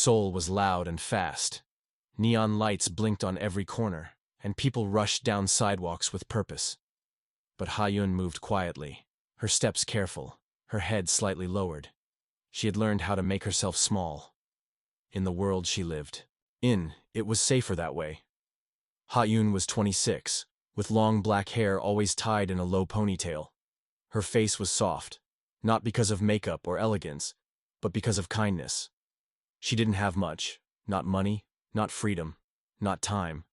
Seoul was loud and fast. Neon lights blinked on every corner, and people rushed down sidewalks with purpose. But Ha-yun moved quietly, her steps careful, her head slightly lowered. She had learned how to make herself small. In the world she lived in, it was safer that way. Ha-yun was 26, with long black hair always tied in a low ponytail. Her face was soft, not because of makeup or elegance, but because of kindness. She didn't have much, not money, not freedom, not time.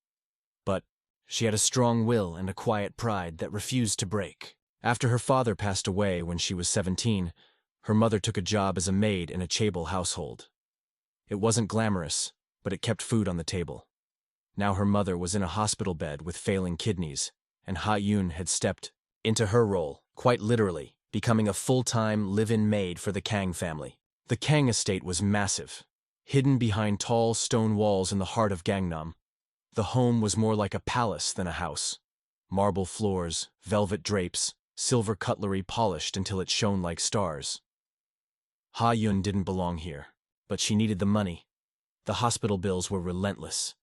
But she had a strong will and a quiet pride that refused to break. After her father passed away when she was 17, her mother took a job as a maid in a chaebol household. It wasn't glamorous, but it kept food on the table. Now her mother was in a hospital bed with failing kidneys, and Ha-yun had stepped into her role, quite literally, becoming a full-time live-in maid for the Kang family. The Kang estate was massive. Hidden behind tall stone walls in the heart of Gangnam, the home was more like a palace than a house. Marble floors, velvet drapes, silver cutlery polished until it shone like stars. Ha-yun didn't belong here, but she needed the money. The hospital bills were relentless.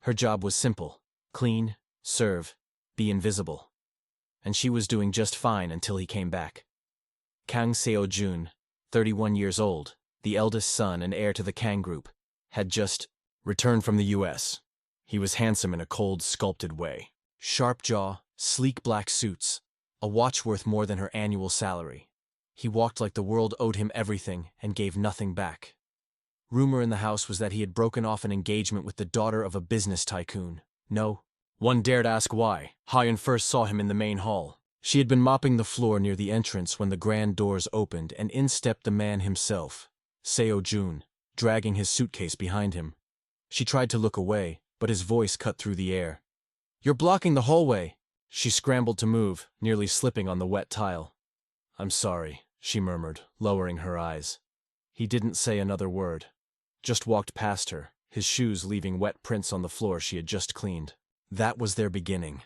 Her job was simple: clean, serve, be invisible. And she was doing just fine until he came back. Kang Seo-jun, 31 years old, the eldest son and heir to the Kang group, had just returned from the US. He was handsome in a cold, sculpted way. Sharp jaw, sleek black suits, a watch worth more than her annual salary. He walked like the world owed him everything and gave nothing back. Rumor in the house was that he had broken off an engagement with the daughter of a business tycoon. No one dared ask why. Ha-yun first saw him in the main hall. She had been mopping the floor near the entrance when the grand doors opened, and in stepped the man himself, Seo-jun, dragging his suitcase behind him. She tried to look away, but his voice cut through the air. "You're blocking the hallway." She scrambled to move, nearly slipping on the wet tile. "I'm sorry," she murmured, lowering her eyes. He didn't say another word, just walked past her, his shoes leaving wet prints on the floor she had just cleaned. That was their beginning.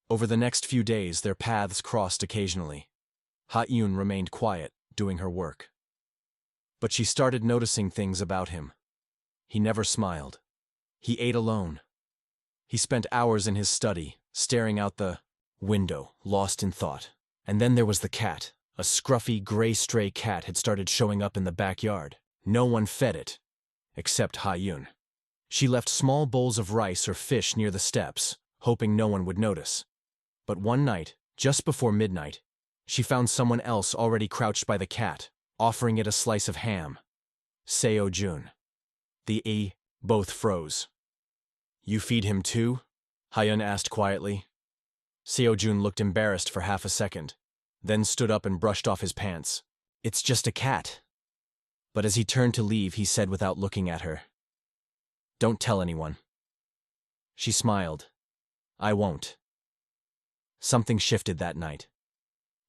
Over the next few days, their paths crossed occasionally. Ha-yun remained quiet, doing her work. But she started noticing things about him. He never smiled. He ate alone. He spent hours in his study, staring out the window, lost in thought. And then there was the cat. A scruffy, gray stray cat had started showing up in the backyard. No one fed it, except Ha-yun. She left small bowls of rice or fish near the steps, hoping no one would notice. But one night, just before midnight, she found someone else already crouched by the cat, offering it a slice of ham. Seo-jun. The both froze. "You feed him too?" Ha-yun asked quietly. Seo-jun looked embarrassed for half a second, then stood up and brushed off his pants. "It's just a cat." But as he turned to leave, he said without looking at her, "Don't tell anyone." She smiled. "I won't." Something shifted that night.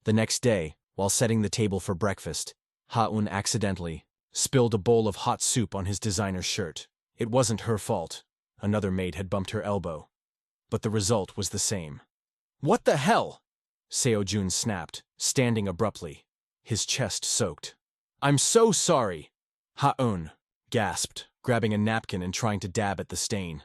The next day, while setting the table for breakfast, Ha-yun accidentally spilled a bowl of hot soup on his designer shirt. It wasn't her fault. Another maid had bumped her elbow. But the result was the same. "What the hell?" Seo-jun snapped, standing abruptly, his chest soaked. "I'm so sorry." Ha-yun gasped, grabbing a napkin and trying to dab at the stain.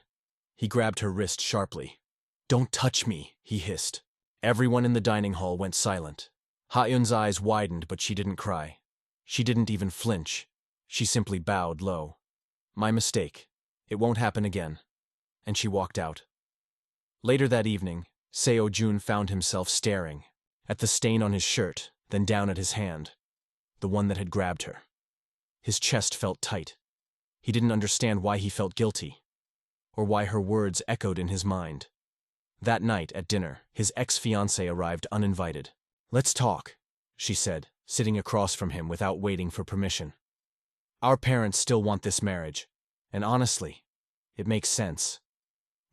He grabbed her wrist sharply. "Don't touch me," he hissed. Everyone in the dining hall went silent. Ha-yun's eyes widened, but she didn't cry. She didn't even flinch. She simply bowed low. "My mistake. It won't happen again." And she walked out. Later that evening, Seo-jun found himself staring at the stain on his shirt, then down at his hand, the one that had grabbed her. His chest felt tight. He didn't understand why he felt guilty, or why her words echoed in his mind. That night at dinner, his ex-fiancée arrived uninvited. "Let's talk," she said, sitting across from him without waiting for permission. "Our parents still want this marriage, and honestly, it makes sense."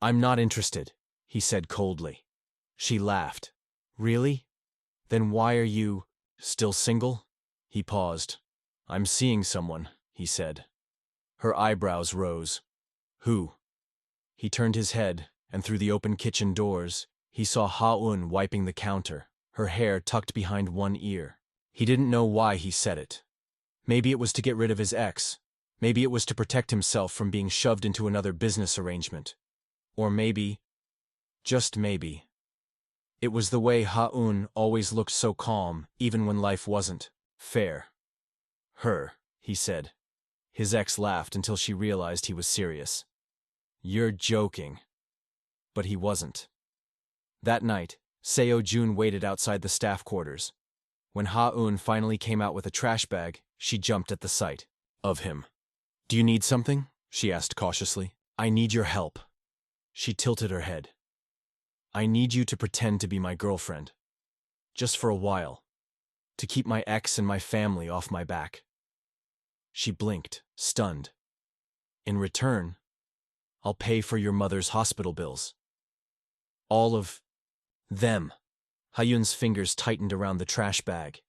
"I'm not interested," he said coldly. She laughed. "Really? Then why are you still single?" He paused. "I'm seeing someone," he said. Her eyebrows rose. "Who?" He turned his head, and through the open kitchen doors, he saw Ha-yun wiping the counter, her hair tucked behind one ear. He didn't know why he said it. Maybe it was to get rid of his ex. Maybe it was to protect himself from being shoved into another business arrangement. Or maybe, just maybe, it was the way Ha-un always looked so calm, even when life wasn't fair. Her, he said. His ex laughed until she realized he was serious. You're joking. But he wasn't. That night, Seo-jun waited outside the staff quarters. When Ha-un finally came out with a trash bag, she jumped at the sight of him. Do you need something? She asked cautiously. I need your help. She tilted her head. I need you to pretend to be my girlfriend. Just for a while. To keep my ex and my family off my back. She blinked, stunned. In return, I'll pay for your mother's hospital bills. All of them. Ha-yun's fingers tightened around the trash bag.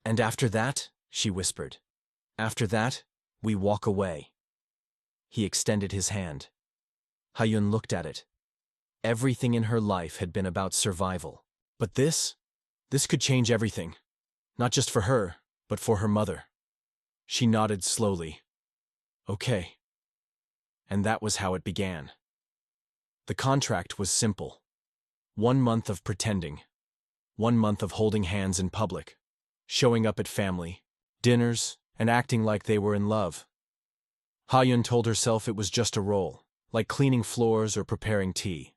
And after that, she whispered. After that, we walk away. He extended his hand. Ha-yun looked at it. Everything in her life had been about survival. But this could change everything. Not just for her, but for her mother. She nodded slowly. Okay. And that was how it began. The contract was simple. 1 month of pretending. 1 month of holding hands in public. Showing up at family, dinners, and acting like they were in love. Ha-yun told herself it was just a role, like cleaning floors or preparing tea.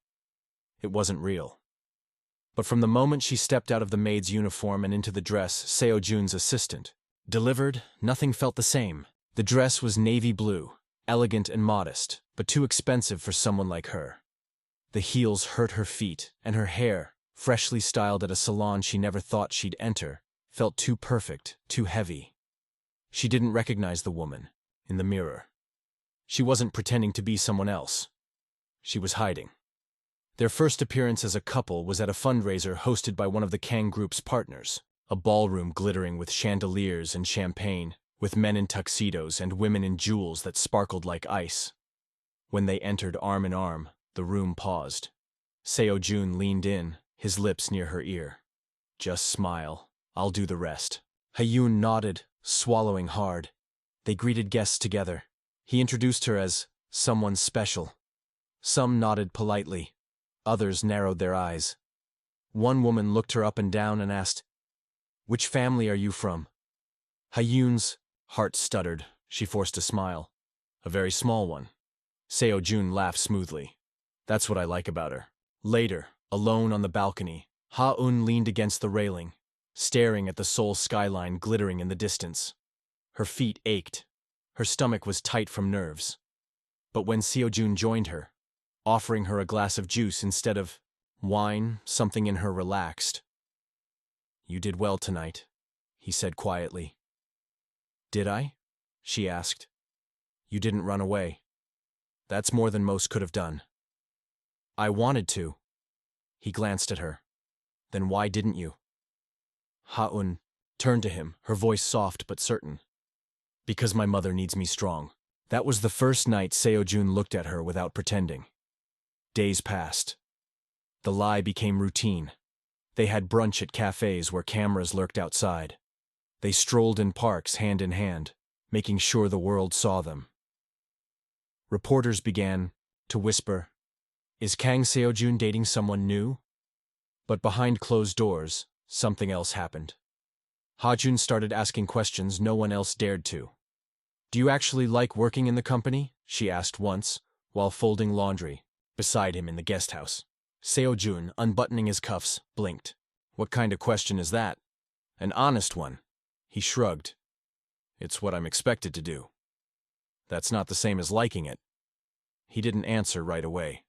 It wasn't real. But from the moment she stepped out of the maid's uniform and into the dress Seo-jun's assistant delivered, nothing felt the same. The dress was navy blue, elegant and modest, but too expensive for someone like her. The heels hurt her feet, and her hair, freshly styled at a salon she never thought she'd enter, felt too perfect, too heavy. She didn't recognize the woman in the mirror. She wasn't pretending to be someone else. She was hiding. Their first appearance as a couple was at a fundraiser hosted by one of the Kang Group's partners, a ballroom glittering with chandeliers and champagne, with men in tuxedos and women in jewels that sparkled like ice. When they entered arm in arm, the room paused. Seo-jun leaned in, his lips near her ear. Just smile. I'll do the rest. Ha-yun nodded, swallowing hard. They greeted guests together. He introduced her as someone special. Some nodded politely. Others narrowed their eyes. One woman looked her up and down and asked, "Which family are you from?" Ha-yun's heart stuttered. She forced a smile. "A very small one." Seo-jun laughed smoothly. "That's what I like about her." Later, alone on the balcony, Ha-un leaned against the railing, staring at the Seoul skyline glittering in the distance. Her feet ached. Her stomach was tight from nerves. But when Seo-jun joined her, offering her a glass of juice instead of wine, something in her relaxed. "You did well tonight," he said quietly. "Did I?" she asked. "You didn't run away. That's more than most could have done." "I wanted to." He glanced at her. "Then why didn't you?" Ha-un turned to him, her voice soft but certain. "Because my mother needs me strong." That was the first night Seo-jun looked at her without pretending. Days passed. The lie became routine. They had brunch at cafes where cameras lurked outside. They strolled in parks hand in hand, making sure the world saw them. Reporters began to whisper, "Is Kang Seo-jun dating someone new?" But behind closed doors, something else happened. Ha-jun started asking questions no one else dared to. "Do you actually like working in the company?" she asked once, while folding laundry beside him in the guest house. Seo-jun, unbuttoning his cuffs, blinked. "What kind of question is that?" "An honest one." He shrugged. "It's what I'm expected to do." "That's not the same as liking it." He didn't answer right away.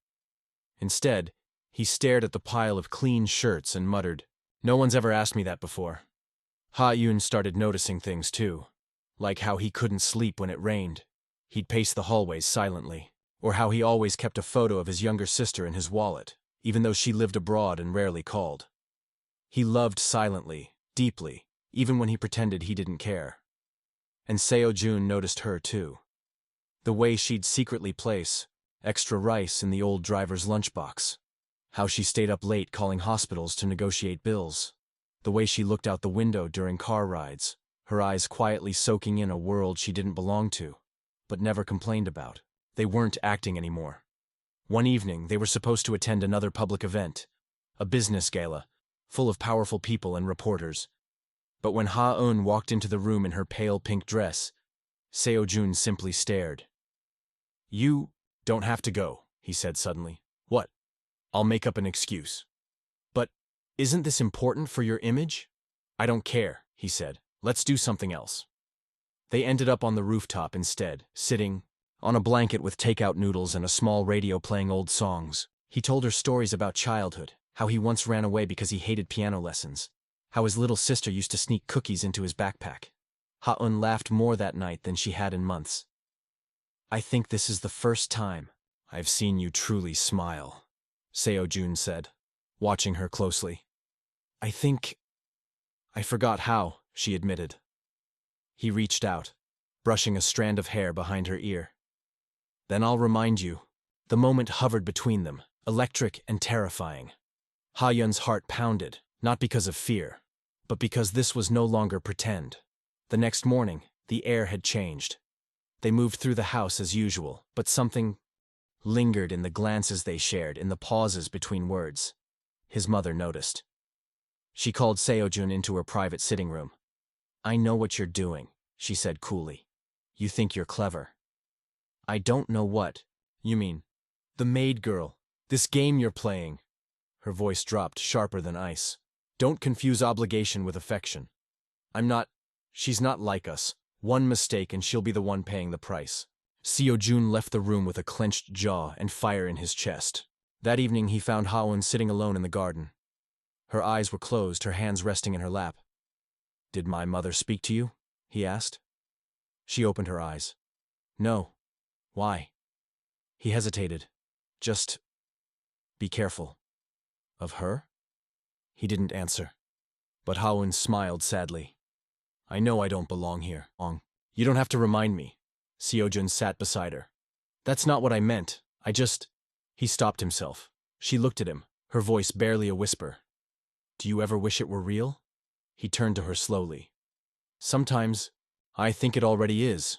Instead, he stared at the pile of clean shirts and muttered, "No one's ever asked me that before." Ha-yun started noticing things too, like how he couldn't sleep when it rained. He'd pace the hallways silently, or how he always kept a photo of his younger sister in his wallet, even though she lived abroad and rarely called. He loved silently, deeply, even when he pretended he didn't care. And Seo-jun noticed her too. The way she'd secretly place extra rice in the old driver's lunchbox. How she stayed up late calling hospitals to negotiate bills. The way she looked out the window during car rides, her eyes quietly soaking in a world she didn't belong to. but never complained about. They weren't acting anymore. One evening, they were supposed to attend another public event, a business gala, full of powerful people and reporters. But when Ha-eun walked into the room in her pale pink dress, Seo-jun simply stared. "You don't have to go," he said suddenly. "What? I'll make up an excuse." "But isn't this important for your image?" "I don't care," he said. "Let's do something else." They ended up on the rooftop instead, sitting on a blanket with takeout noodles and a small radio playing old songs. He told her stories about childhood, how he once ran away because he hated piano lessons, how his little sister used to sneak cookies into his backpack. Ha-eun laughed more that night than she had in months. "I think this is the first time I've seen you truly smile," Seo-jun said, watching her closely. "I think I forgot how," she admitted. He reached out, brushing a strand of hair behind her ear. "Then I'll remind you." The moment hovered between them, electric and terrifying. Ha-yeon's heart pounded, not because of fear, but because this was no longer pretend. The next morning, the air had changed. They moved through the house as usual, but something lingered in the glances they shared, in the pauses between words. His mother noticed. She called Seo-jun into her private sitting room. "I know what you're doing," she said coolly. "You think you're clever." "I don't know what you mean." "The maid girl. This game you're playing." Her voice dropped, sharper than ice. "Don't confuse obligation with affection. She's not like us. One mistake and she'll be the one paying the price." Seo-jun left the room with a clenched jaw and fire in his chest. That evening he found Ha-eun sitting alone in the garden. Her eyes were closed, her hands resting in her lap. "Did my mother speak to you?" he asked. She opened her eyes. "No. Why?" He hesitated. "Just be careful." "Of her?" He didn't answer. But Ha-eun smiled sadly. "I know I don't belong here. You don't have to remind me." Seo-jun sat beside her. "That's not what I meant. He stopped himself. She looked at him, her voice barely a whisper. "Do you ever wish it were real?" He turned to her slowly. "Sometimes I think it already is.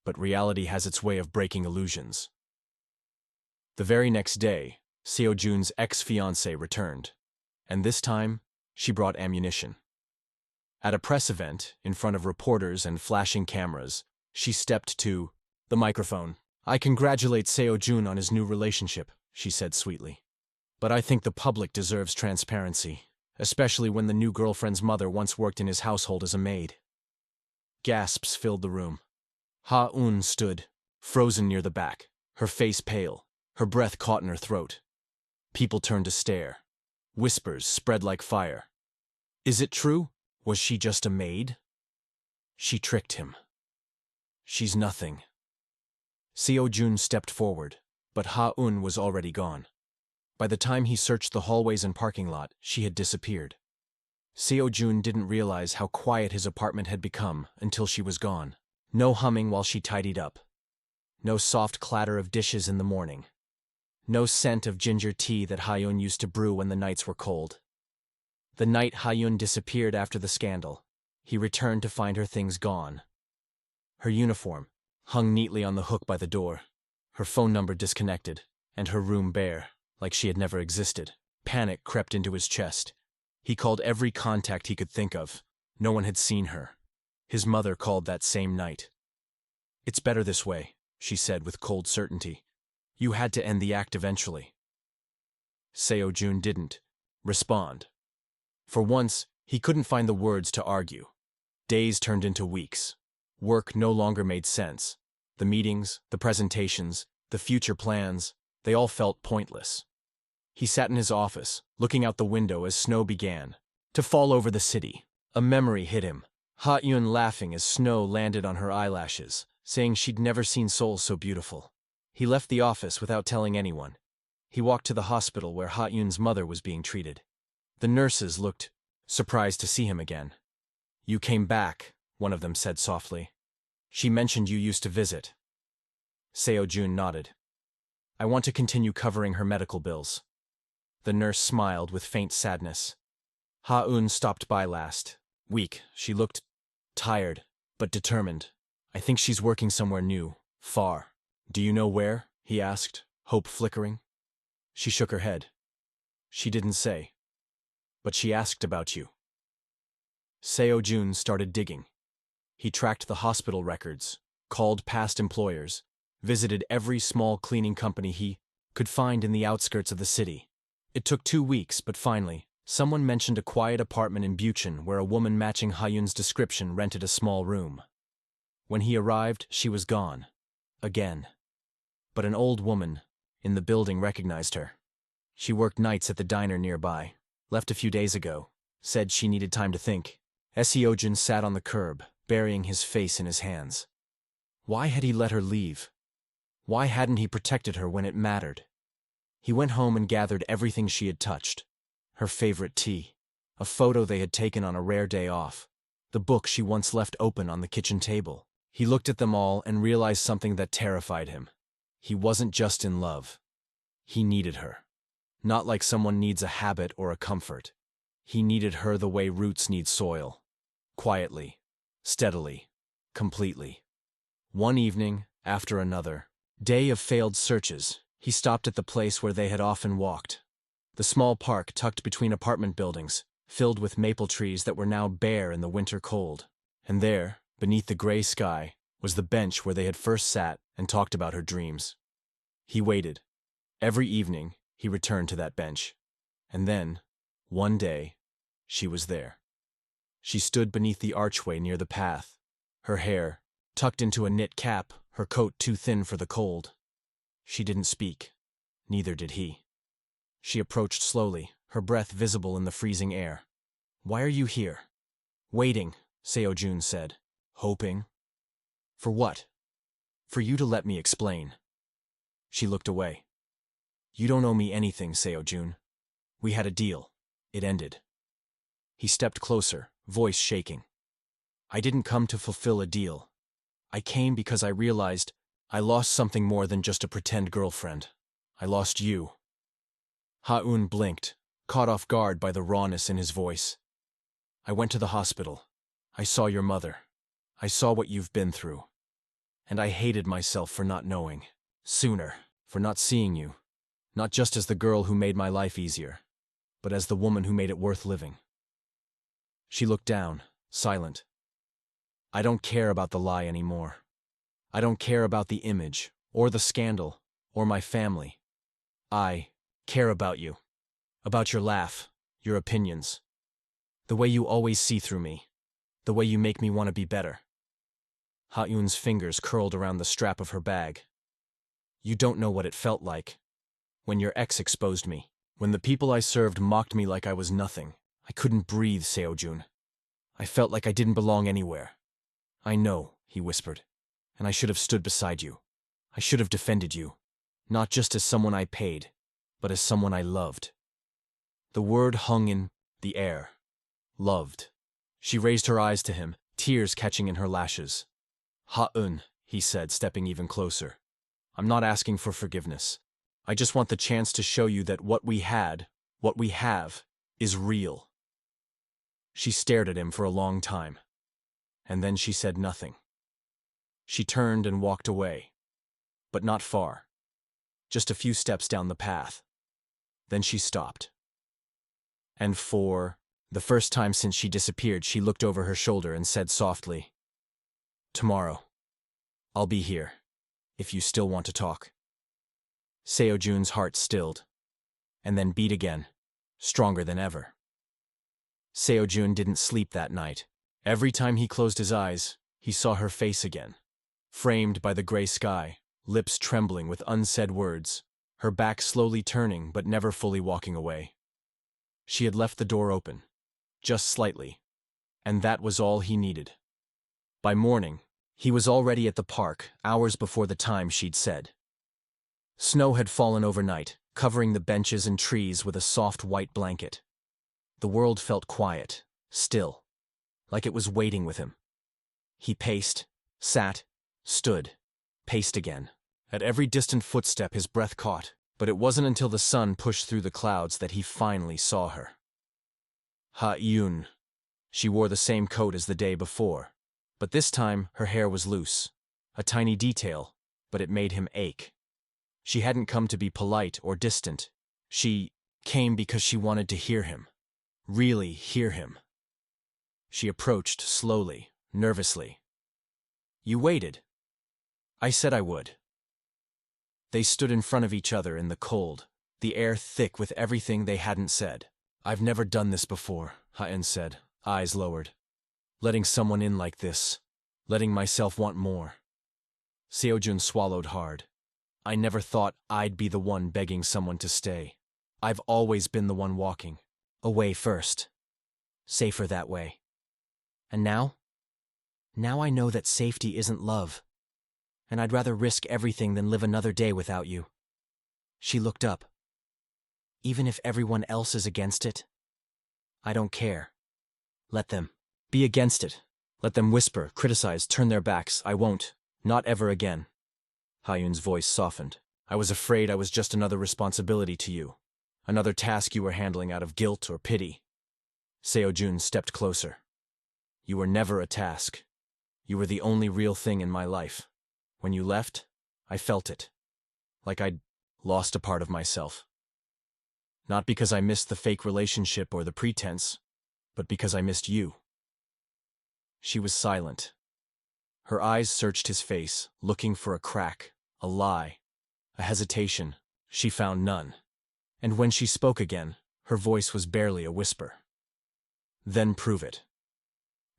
But reality has its way of breaking illusions." The very next day, Seo-jun's ex-fiancée returned, and this time, she brought ammunition. At a press event, in front of reporters and flashing cameras, she stepped to the microphone. "I congratulate Seo-jun on his new relationship," she said sweetly. "But I think the public deserves transparency, especially when the new girlfriend's mother once worked in his household as a maid." Gasps filled the room. Ha-eun stood, frozen near the back, her face pale, her breath caught in her throat. People turned to stare. Whispers spread like fire. "Is it true? Was she just a maid?" "She tricked him. She's nothing." Seo-jun stepped forward, but Ha-eun was already gone. By the time he searched the hallways and parking lot, she had disappeared. Seo-jun didn't realize how quiet his apartment had become until she was gone. No humming while she tidied up. No soft clatter of dishes in the morning. No scent of ginger tea that Ha-eun used to brew when the nights were cold. The night Ha-eun disappeared after the scandal, he returned to find her things gone. Her uniform hung neatly on the hook by the door, her phone number disconnected, and her room bare, like she had never existed. Panic crept into his chest. He called every contact he could think of. No one had seen her. His mother called that same night. "It's better this way," she said with cold certainty. "You had to end the act eventually." Seo-jun didn't respond. For once, he couldn't find the words to argue. Days turned into weeks. Work no longer made sense. The meetings, the presentations, the future plans, they all felt pointless. He sat in his office, looking out the window as snow began to fall over the city. A memory hit him. Ha-eun laughing as snow landed on her eyelashes, saying she'd never seen Seoul so beautiful. He left the office without telling anyone. He walked to the hospital where Ha-eun's mother was being treated. The nurses looked surprised to see him again. "You came back," one of them said softly. "She mentioned you used to visit." Seo-jun nodded. "I want to continue covering her medical bills." The nurse smiled with faint sadness. Ha-eun stopped by last. Weak, she looked tired, but determined. I think she's working somewhere new, far. Do you know where? He asked, hope flickering. She shook her head. She didn't say. But she asked about you. Seo-jun started digging. He tracked the hospital records, called past employers, visited every small cleaning company he could find in the outskirts of the city. It took 2 weeks, but finally, someone mentioned a quiet apartment in Bucheon where a woman matching Ha-yoon's description rented a small room. When he arrived, she was gone. Again. But an old woman in the building recognized her. She worked nights at the diner nearby, left a few days ago, said she needed time to think. Seo-jun sat on the curb, burying his face in his hands. Why had he let her leave? Why hadn't he protected her when it mattered? He went home and gathered everything she had touched. Her favorite tea, a photo they had taken on a rare day off, the book she once left open on the kitchen table. He looked at them all and realized something that terrified him. He wasn't just in love. He needed her. Not like someone needs a habit or a comfort. He needed her the way roots need soil. Quietly, steadily, completely. One evening, after another, day of failed searches, he stopped at the place where they had often walked. The small park tucked between apartment buildings, filled with maple trees that were now bare in the winter cold. And there, beneath the gray sky, was the bench where they had first sat and talked about her dreams. He waited. Every evening, he returned to that bench. And then, one day, she was there. She stood beneath the archway near the path, her hair tucked into a knit cap, her coat too thin for the cold. She didn't speak. Neither did he. She approached slowly, her breath visible in the freezing air. Why are you here? Waiting, Seo-jun said. Hoping. For what? For you to let me explain. She looked away. You don't owe me anything, Seo-jun. We had a deal. It ended. He stepped closer, voice shaking. I didn't come to fulfill a deal. I came because I realized I lost something more than just a pretend girlfriend. I lost you. Ha-eun blinked, caught off guard by the rawness in his voice. I went to the hospital. I saw your mother. I saw what you've been through. And I hated myself for not knowing. Sooner, for not seeing you. Not just as the girl who made my life easier, but as the woman who made it worth living. She looked down, silent. I don't care about the lie anymore. I don't care about the image, or the scandal, or my family. I care about you. About your laugh, your opinions. The way you always see through me. The way you make me want to be better. Ha-eun's fingers curled around the strap of her bag. You don't know what it felt like. When your ex exposed me. When the people I served mocked me like I was nothing. I couldn't breathe, Seo-jun. I felt like I didn't belong anywhere. I know, he whispered. And I should have stood beside you. I should have defended you. Not just as someone I paid, but as someone I loved. The word hung in the air. Loved. She raised her eyes to him, tears catching in her lashes. Ha-eun, he said, stepping even closer. I'm not asking for forgiveness. I just want the chance to show you that what we had, what we have, is real. She stared at him for a long time. And then she said nothing. She turned and walked away. But not far. Just a few steps down the path. Then she stopped. And for the first time since she disappeared, she looked over her shoulder and said softly, Tomorrow, I'll be here, if you still want to talk. Seo-jun's heart stilled, and then beat again, stronger than ever. Seo-jun didn't sleep that night. Every time he closed his eyes, he saw her face again, framed by the gray sky, lips trembling with unsaid words, her back slowly turning but never fully walking away. She had left the door open, just slightly, and that was all he needed. By morning, he was already at the park, hours before the time she'd said. Snow had fallen overnight, covering the benches and trees with a soft white blanket. The world felt quiet, still, like it was waiting with him. He paced, sat, stood, paced again. At every distant footstep his breath caught, but it wasn't until the sun pushed through the clouds that he finally saw her. Ha-eun. She wore the same coat as the day before, But this time, her hair was loose. A tiny detail, but it made him ache. She hadn't come to be polite or distant. She came because she wanted to hear him. Really hear him. She approached slowly, nervously. "You waited." "I said I would." They stood in front of each other in the cold, the air thick with everything they hadn't said. "I've never done this before," Ha-eun said, eyes lowered. "Letting someone in like this. Letting myself want more." Seo-jun swallowed hard. "I never thought I'd be the one begging someone to stay. I've always been the one walking. Away first. Safer that way. And now? Now I know that safety isn't love. And I'd rather risk everything than live another day without you." She looked up. "Even if everyone else is against it? I don't care. Let them be against it. Let them whisper, criticize, turn their backs. I won't. Not ever again." Ha-eun's voice softened. "I was afraid I was just another responsibility to you. Another task you were handling out of guilt or pity." Seo-jun stepped closer. "You were never a task. You were the only real thing in my life. When you left, I felt it. Like I'd lost a part of myself. Not because I missed the fake relationship or the pretense, but because I missed you." She was silent. Her eyes searched his face, looking for a crack, a lie, a hesitation. She found none. And when she spoke again, her voice was barely a whisper. "Then prove it."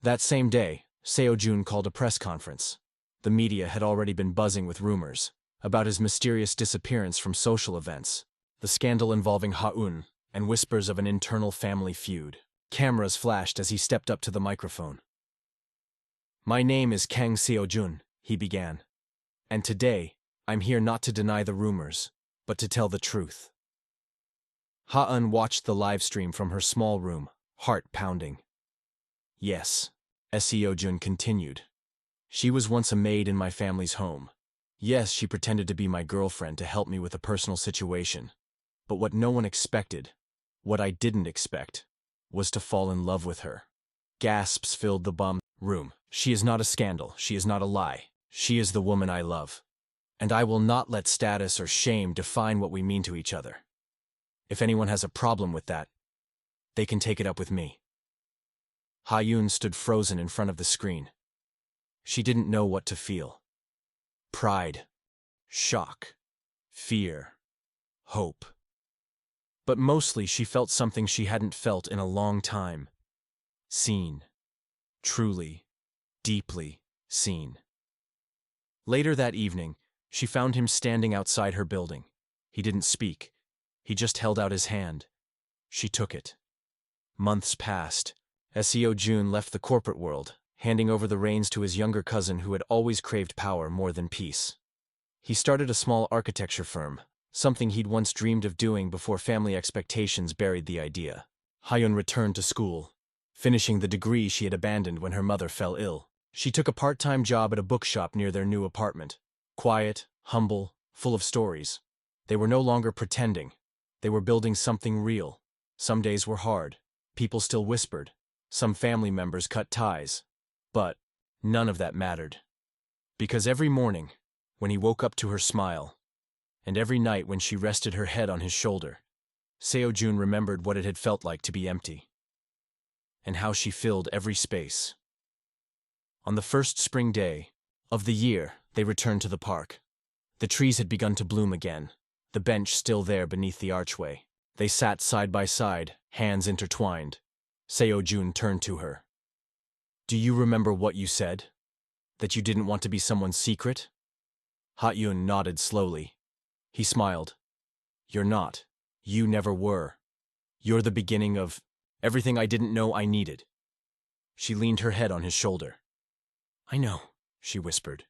That same day, Seo-jun called a press conference. The media had already been buzzing with rumors about his mysterious disappearance from social events, the scandal involving Ha-eun, and whispers of an internal family feud. Cameras flashed as he stepped up to the microphone. "My name is Kang Seo-jun," he began. "And today, I'm here not to deny the rumors, but to tell the truth." Ha-eun watched the live stream from her small room, heart pounding. "Yes," Seo-jun continued. "She was once a maid in my family's home. Yes, she pretended to be my girlfriend to help me with a personal situation. But what no one expected, what I didn't expect, was to fall in love with her." Gasps filled the bum room. "She is not a scandal. She is not a lie. She is the woman I love. And I will not let status or shame define what we mean to each other. If anyone has a problem with that, they can take it up with me." Ha-eun stood frozen in front of the screen. She didn't know what to feel. Pride, shock, fear, hope. But mostly she felt something she hadn't felt in a long time. Seen. Truly, deeply seen. Later that evening, she found him standing outside her building. He didn't speak. He just held out his hand. She took it. Months passed. Seo-jun left the corporate world, handing over the reins to his younger cousin who had always craved power more than peace. He started a small architecture firm, something he'd once dreamed of doing before family expectations buried the idea. Ha-eun returned to school, finishing the degree she had abandoned when her mother fell ill. She took a part-time job at a bookshop near their new apartment. Quiet, humble, full of stories. They were no longer pretending. They were building something real. Some days were hard. People still whispered. Some family members cut ties. But none of that mattered. Because every morning, when he woke up to her smile, and every night when she rested her head on his shoulder, Seo-jun remembered what it had felt like to be empty, and how she filled every space. On the first spring day of the year, they returned to the park. The trees had begun to bloom again, the bench still there beneath the archway. They sat side by side, hands intertwined. Seo-jun turned to her. "Do you remember what you said? That you didn't want to be someone's secret?" Ha-eun nodded slowly. He smiled. "You're not. You never were. You're the beginning of everything I didn't know I needed." She leaned her head on his shoulder. "I know," she whispered.